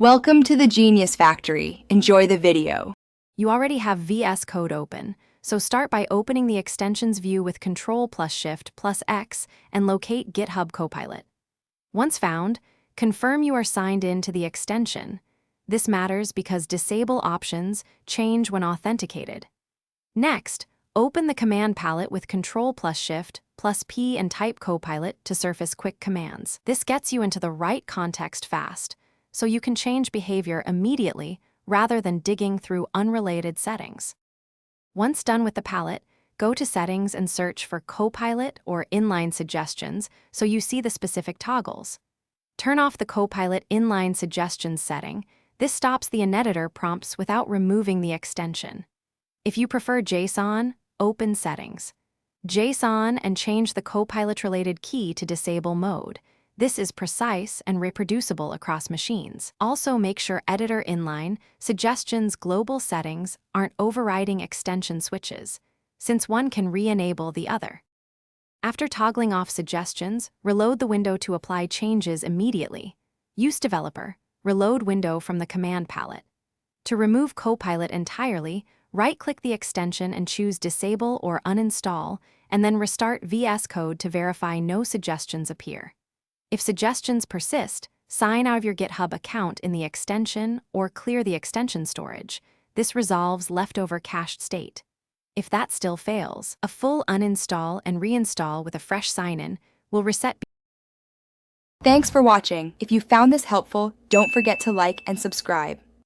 Welcome to the Genius Factory. Enjoy the video. You already have VS Code open, so start by opening the extensions view with Ctrl+Shift+X and locate GitHub Copilot. Once found, confirm you are signed in to the extension. This matters because disable options change when authenticated. Next, open the command palette with Ctrl+Shift+P and type Copilot to surface quick commands. This gets you into the right context fast, so you can change behavior immediately rather than digging through unrelated settings. Once done with the palette, go to Settings and search for Copilot or Inline Suggestions so you see the specific toggles. Turn off the Copilot Inline Suggestions setting. This stops the ineditor prompts without removing the extension. If you prefer JSON, open Settings. JSON and change the Copilot-related key to Disable mode. This is precise and reproducible across machines. Also, make sure Editor Inline Suggestions global settings aren't overriding extension switches, since one can re-enable the other. After toggling off suggestions, reload the window to apply changes immediately. Use Developer, reload window from the command palette. To remove Copilot entirely, right-click the extension and choose Disable or Uninstall, and then restart VS Code to verify no suggestions appear. If suggestions persist, sign out of your GitHub account in the extension or clear the extension storage. This resolves leftover cached state. If that still fails, a full uninstall and reinstall with a fresh sign-in will reset. Thanks for watching. If you found this helpful, don't forget to like and subscribe.